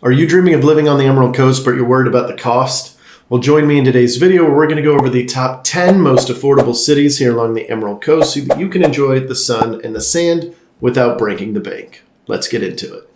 Are you dreaming of living on the Emerald Coast, but you're worried about the cost? Well, join me in today's video where we're going to go over the top 10 most affordable cities here along the Emerald Coast so that you can enjoy the sun and the sand without breaking the bank. Let's get into it.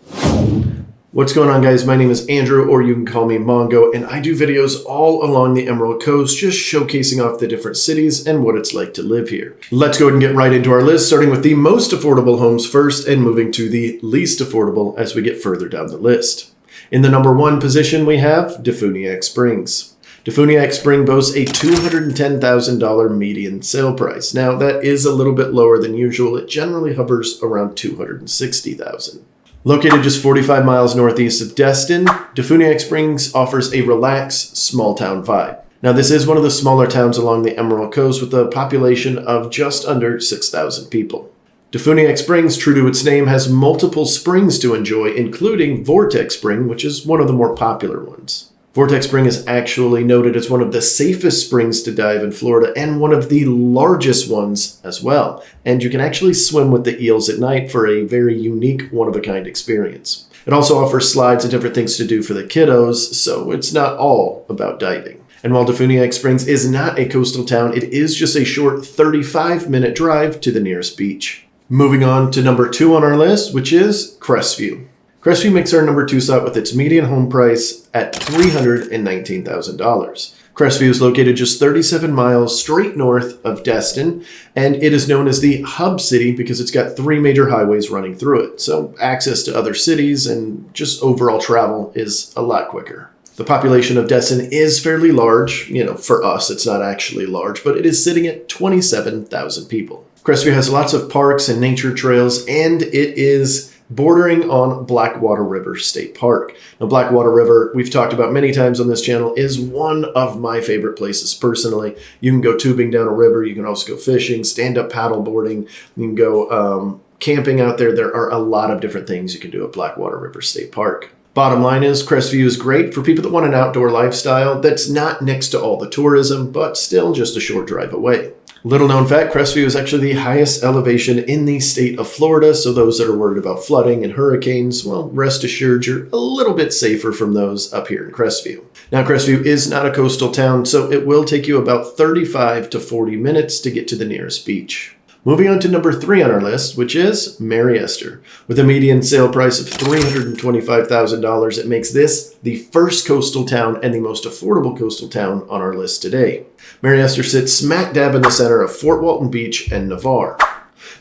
What's going on, guys? My name is Andrew, or you can call me Mongo, and I do videos all along the Emerald Coast, just showcasing off the different cities and what it's like to live here. Let's go ahead and get right into our list, starting with the most affordable homes first and moving to the least affordable as we get further down the list. In the number 1 position, we have Dunc Springs. Dunc Springs boasts a $210,000 median sale price. Now, that is a little bit lower than usual. It generally hovers around $260,000. Located just 45 miles northeast of Destin, Dunc Springs offers a relaxed, small-town vibe. Now, this is one of the smaller towns along the Emerald Coast with a population of just under 6,000 people. Dunc Springs, true to its name, has multiple springs to enjoy, including Vortex Spring, which is one of the more popular ones. Vortex Spring is actually noted as one of the safest springs to dive in Florida and one of the largest ones as well. And you can actually swim with the eels at night for a very unique, one-of-a-kind experience. It also offers slides and different things to do for the kiddos, so it's not all about diving. And while Dunc Springs is not a coastal town, it is just a short 35-minute drive to the nearest beach. Moving on to number 2 on our list, which is Crestview. Crestview makes our number 2 spot with its median home price at $319,000. Crestview is located just 37 miles straight north of Destin, and it is known as the hub city because it's got 3 major highways running through it. So access to other cities and just overall travel is a lot quicker. The population of Destin is fairly large. For us, it's not actually large, but it is sitting at 27,000 people. Crestview has lots of parks and nature trails, and it is bordering on Blackwater River State Park. Now, Blackwater River, we've talked about many times on this channel, is one of my favorite places personally. You can go tubing down a river. You can also go fishing, stand-up paddle boarding. You can go camping out there. There are a lot of different things you can do at Blackwater River State Park. Bottom line is, Crestview is great for people that want an outdoor lifestyle that's not next to all the tourism, but still just a short drive away. Little known fact, Crestview is actually the highest elevation in the state of Florida, so those that are worried about flooding and hurricanes, well, rest assured you're a little bit safer from those up here in Crestview. Now, Crestview is not a coastal town, so it will take you about 35 to 40 minutes to get to the nearest beach. Moving on to number 3 on our list, which is Mary Esther. With a median sale price of $325,000, it makes this the first coastal town and the most affordable coastal town on our list today. Mary Esther sits smack dab in the center of Fort Walton Beach and Navar.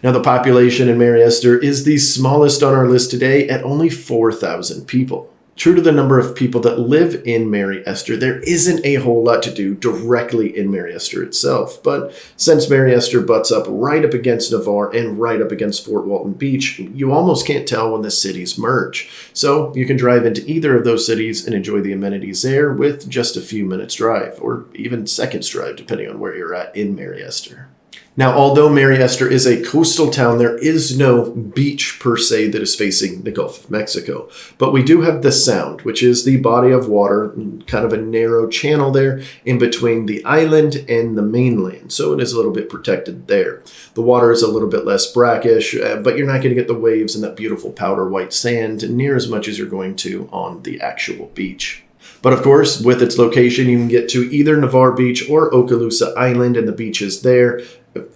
Now, the population in Mary Esther is the smallest on our list today at only 4,000 people. True to the number of people that live in Mary Esther, there isn't a whole lot to do directly in Mary Esther itself. But since Mary Esther butts up right up against Navar and right up against Fort Walton Beach, you almost can't tell when the cities merge. So you can drive into either of those cities and enjoy the amenities there with just a few minutes drive, or even seconds drive, depending on where you're at in Mary Esther. Now, although Mary Esther is a coastal town, there is no beach per se that is facing the Gulf of Mexico. But we do have the Sound, which is the body of water, kind of a narrow channel there in between the island and the mainland. So it is a little bit protected there. The water is a little bit less brackish, but you're not going to get the waves and that beautiful powder white sand near as much as you're going to on the actual beach. But of course, with its location, you can get to either Navar Beach or Okaloosa Island, and the beach is there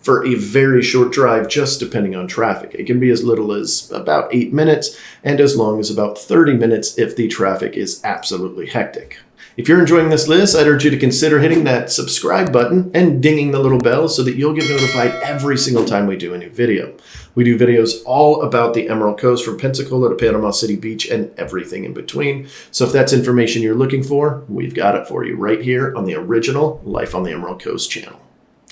for a very short drive, just depending on traffic. It can be as little as about 8 minutes and as long as about 30 minutes if the traffic is absolutely hectic. If you're enjoying this list, I'd urge you to consider hitting that subscribe button and dinging the little bell so that you'll get notified every single time we do a new video. We do videos all about the Emerald Coast, from Pensacola to Panama City Beach and everything in between. So if that's information you're looking for, we've got it for you right here on the original Life on the Emerald Coast channel.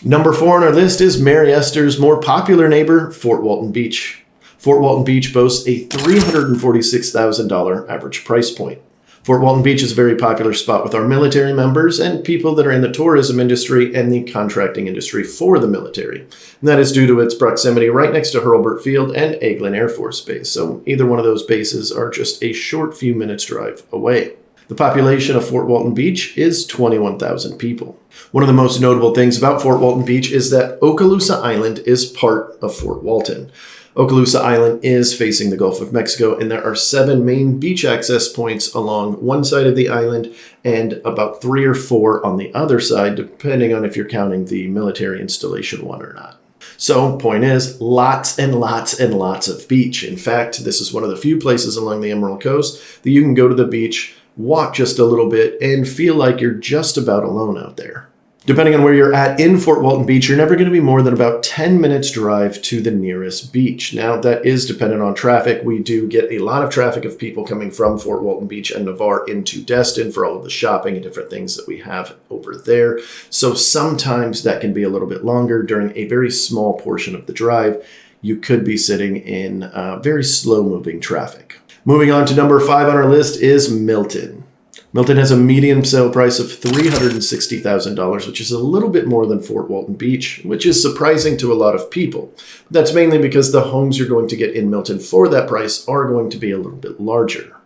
Number 4 on our list is Mary Esther's more popular neighbor, Fort Walton Beach. Fort Walton Beach boasts a $346,000 average price point. Fort Walton Beach is a very popular spot with our military members and people that are in the tourism industry and the contracting industry for the military. And that is due to its proximity right next to Hurlburt Field and Eglin Air Force Base. So either one of those bases are just a short few minutes drive away. The population of Fort Walton Beach is 21,000 people. One of the most notable things about Fort Walton Beach is that Okaloosa Island is part of Fort Walton. Okaloosa Island is facing the Gulf of Mexico, and there are 7 main beach access points along one side of the island and about 3 or 4 on the other side, depending on if you're counting the military installation one or not. So, point is, lots and lots and lots of beach. In fact, this is one of the few places along the Emerald Coast that you can go to the beach, walk just a little bit, and feel like you're just about alone out there. Depending on where you're at in Fort Walton Beach, you're never going to be more than about 10 minutes drive to the nearest beach. Now, that is dependent on traffic. We do get a lot of traffic of people coming from Fort Walton Beach and Navar into Destin for all of the shopping and different things that we have over there. So sometimes that can be a little bit longer. During a very small portion of the drive, you could be sitting in very slow-moving traffic. Moving on to number 5 on our list is Milton. Milton has a median sale price of $360,000, which is a little bit more than Fort Walton Beach, which is surprising to a lot of people. That's mainly because the homes you're going to get in Milton for that price are going to be a little bit larger.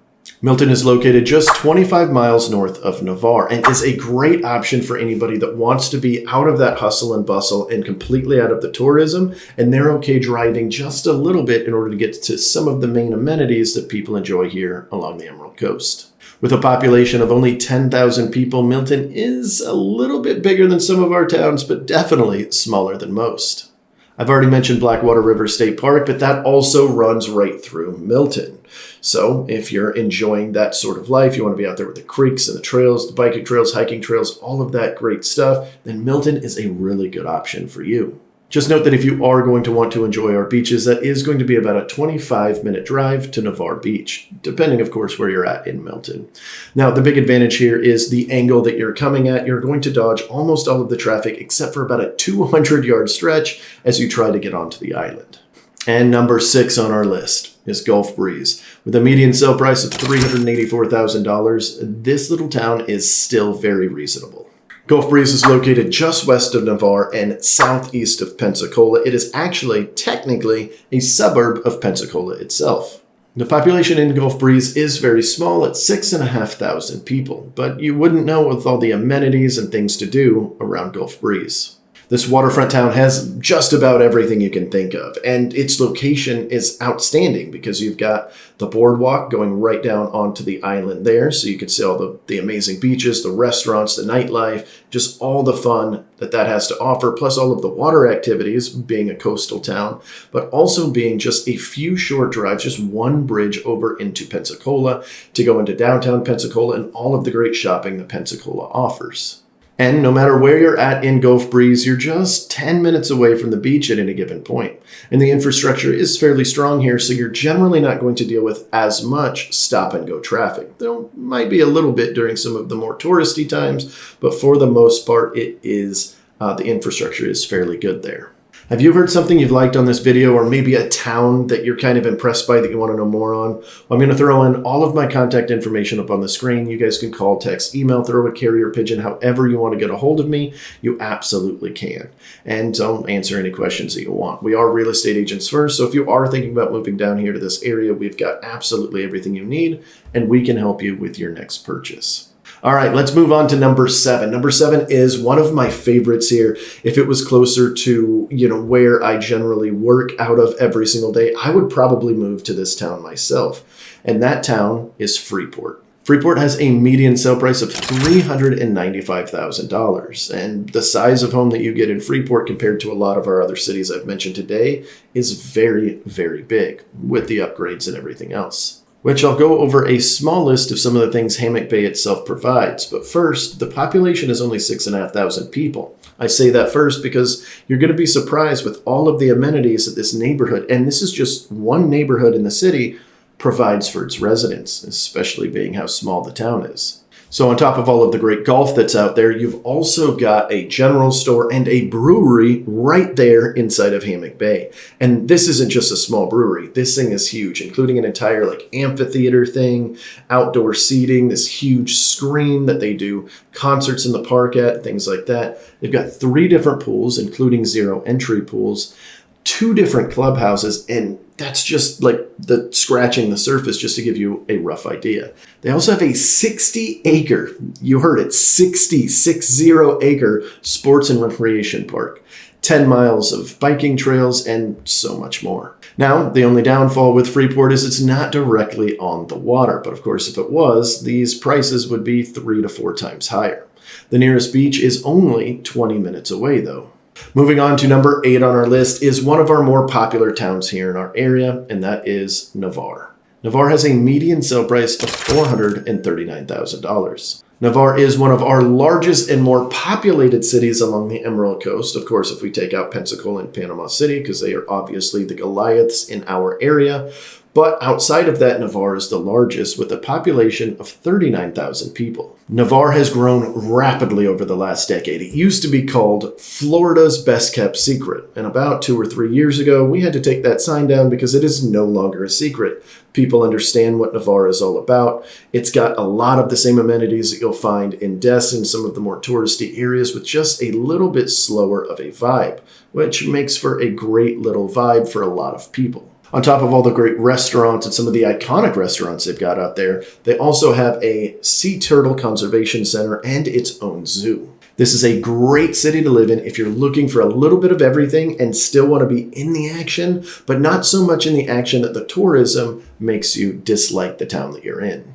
Milton is located just 25 miles north of Navar and is a great option for anybody that wants to be out of that hustle and bustle and completely out of the tourism, and they're okay driving just a little bit in order to get to some of the main amenities that people enjoy here along the Emerald Coast. With a population of only 10,000 people, Milton is a little bit bigger than some of our towns, but definitely smaller than most. I've already mentioned Blackwater River State Park, but that also runs right through Milton. So if you're enjoying that sort of life, you want to be out there with the creeks and the trails, the biking trails, hiking trails, all of that great stuff, then Milton is a really good option for you. Just note that if you are going to want to enjoy our beaches, that is going to be about a 25-minute drive to Navar Beach, depending, of course, where you're at in Milton. Now, the big advantage here is the angle that you're coming at. You're going to dodge almost all of the traffic except for about a 200-yard stretch as you try to get onto the island. And number 6 on our list is Gulf Breeze. With a median sale price of $384,000, this little town is still very reasonable. Gulf Breeze is located just west of Navar and southeast of Pensacola. It is actually, technically, a suburb of Pensacola itself. The population in Gulf Breeze is very small at 6,500 people, but you wouldn't know with all the amenities and things to do around Gulf Breeze. This waterfront town has just about everything you can think of, and its location is outstanding because you've got the boardwalk going right down onto the island there, so you can see all the amazing beaches, the restaurants, the nightlife, just all the fun that has to offer, plus all of the water activities, being a coastal town, but also being just a few short drives, just one bridge over into Pensacola to go into downtown Pensacola and all of the great shopping that Pensacola offers. And no matter where you're at in Gulf Breeze, you're just 10 minutes away from the beach at any given point. And the infrastructure is fairly strong here, so you're generally not going to deal with as much stop-and-go traffic. There might be a little bit during some of the more touristy times, but for the most part, it is the infrastructure is fairly good there. Have you heard something you've liked on this video, or maybe a town that you're kind of impressed by that you want to know more on? Well, I'm going to throw in all of my contact information up on the screen. You guys can call, text, email, throw a carrier pigeon, however you want to get a hold of me, you absolutely can. And I'll answer any questions that you want. We are real estate agents first, so if you are thinking about moving down here to this area, we've got absolutely everything you need, and we can help you with your next purchase. All right, let's move on to number 7. Number 7 is one of my favorites here. If it was closer to, where I generally work out of every single day, I would probably move to this town myself. And that town is Freeport. Freeport has a median sale price of $395,000. And the size of home that you get in Freeport compared to a lot of our other cities I've mentioned today is very, very big with the upgrades and everything else. Which I'll go over a small list of some of the things Hammock Bay itself provides. But first, the population is only 6,500 people. I say that first because you're going to be surprised with all of the amenities that this neighborhood, and this is just one neighborhood in the city, provides for its residents, especially being how small the town is. So on top of all of the great golf that's out there, you've also got a general store and a brewery right there inside of Hammock Bay. And this isn't just a small brewery. This thing is huge, including an entire amphitheater thing, outdoor seating, this huge screen that they do concerts in the park at, things like that. They've got 3 different pools, including 0 entry pools, 2 different clubhouses, and that's just the scratching the surface just to give you a rough idea. They also have a 60-acre, you heard it, 60-acre sports and recreation park. 10 miles of biking trails, and so much more. Now, the only downfall with Freeport is it's not directly on the water, but of course if it was, these prices would be 3 to 4 times higher. The nearest beach is only 20 minutes away though. Moving on to number 8 on our list is one of our more popular towns here in our area, and that is Navar. Navar has a median sale price of $439,000. Navar is one of our largest and more populated cities along the Emerald Coast. Of course, if we take out Pensacola and Panama City, because they are obviously the Goliaths in our area. But outside of that, Navar is the largest with a population of 39,000 people. Navar has grown rapidly over the last decade. It used to be called Florida's best kept secret. And about 2 or 3 years ago, we had to take that sign down because it is no longer a secret. People understand what Navar is all about. It's got a lot of the same amenities that you'll find in Destin, some of the more touristy areas, with just a little bit slower of a vibe, which makes for a great little vibe for a lot of people. On top of all the great restaurants and some of the iconic restaurants they've got out there, they also have a sea turtle conservation center and its own zoo. This is a great city to live in if you're looking for a little bit of everything and still want to be in the action, but not so much in the action that the tourism makes you dislike the town that you're in.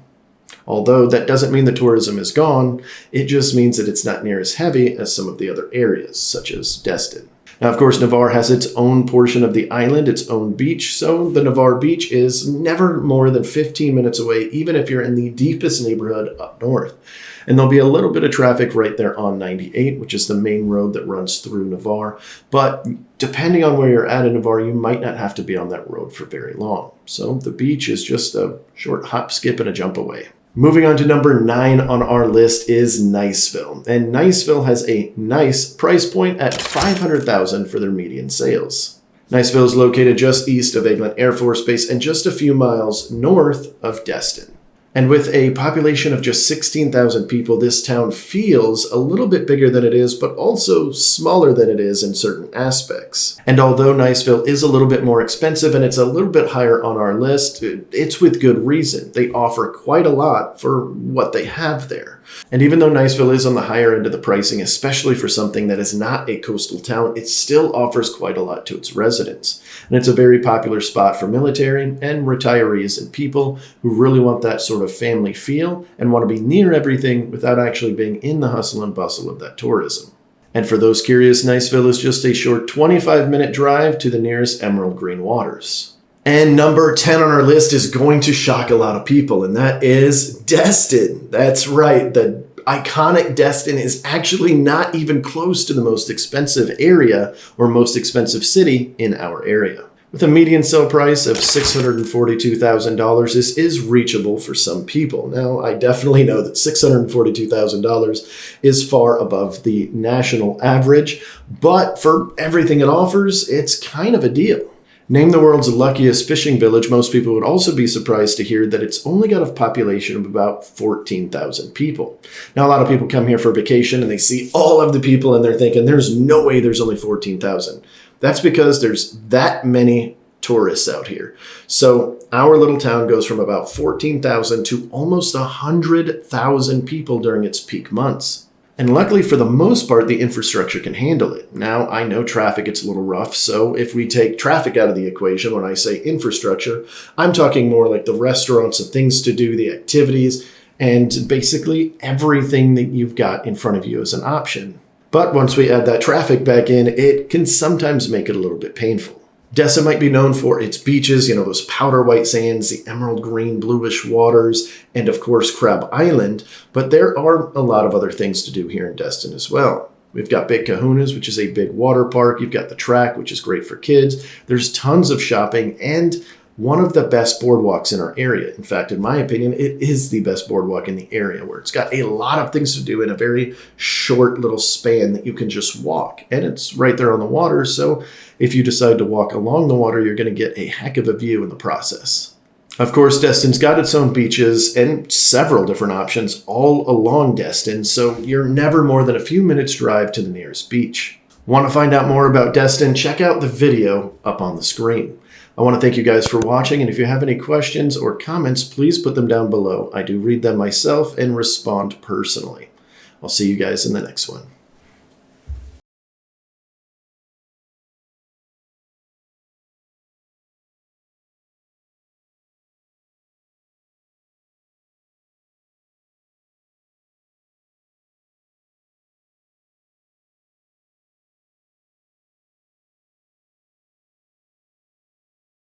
Although that doesn't mean the tourism is gone, it just means that it's not near as heavy as some of the other areas, such as Destin. Now, of course, Navar has its own portion of the island, its own beach, so the Navar beach is never more than 15 minutes away, even if you're in the deepest neighborhood up north. And there'll be a little bit of traffic right there on 98, which is the main road that runs through Navar. But depending on where you're at in Navar, you might not have to be on that road for very long. So the beach is just a short hop, skip, and a jump away. Moving on to number 9 on our list is Niceville. And Niceville has a nice price point at $500,000 for their median sales. Niceville is located just east of Eglin Air Force Base and just a few miles north of Destin. And with a population of just 16,000 people, this town feels a little bit bigger than it is, but also smaller than it is in certain aspects. And although Niceville is a little bit more expensive and it's a little bit higher on our list, it's with good reason. They offer quite a lot for what they have there. And even though Niceville is on the higher end of the pricing, especially for something that is not a coastal town, it still offers quite a lot to its residents. And it's a very popular spot for military and retirees and people who really want that sort of family feel and want to be near everything without actually being in the hustle and bustle of that tourism. And for those curious, Niceville is just a short 25-minute drive to the nearest emerald green waters. And number 10 on our list is going to shock a lot of people, and that is Destin. That's right, the iconic Destin is actually not even close to the most expensive area or most expensive city in our area. With a median sale price of $642,000, this is reachable for some people. Now, I definitely know that $642,000 is far above the national average, but for everything it offers, it's kind of a deal. Named the world's luckiest fishing village, most people would also be surprised to hear that it's only got a population of about 14,000 people. Now, a lot of people come here for vacation and they see all of the people and they're thinking, there's no way there's only 14,000. That's because there's that many tourists out here. So our little town goes from about 14,000 to almost 100,000 people during its peak months. And luckily, for the most part, the infrastructure can handle it. Now, I know traffic gets a little rough, so if we take traffic out of the equation, when I say infrastructure, I'm talking more like the restaurants, the things to do, the activities, and basically everything that you've got in front of you as an option. But once we add that traffic back in, it can sometimes make it a little bit painful. Destin might be known for its beaches, those powder white sands, the emerald green bluish waters, and of course Crab Island, but there are a lot of other things to do here in Destin as well. We've got Big Kahuna's, which is a big water park. You've got the track, which is great for kids. There's tons of shopping and one of the best boardwalks in our area. In fact, in my opinion, it is the best boardwalk in the area, where it's got a lot of things to do in a very short little span that you can just walk. And it's right there on the water, so if you decide to walk along the water, you're going to get a heck of a view in the process. Of course, Destin's got its own beaches and several different options all along Destin, so you're never more than a few minutes drive to the nearest beach. Want to find out more about Destin? Check out the video up on the screen. I want to thank you guys for watching, and if you have any questions or comments, please put them down below. I do read them myself and respond personally. I'll see you guys in the next one.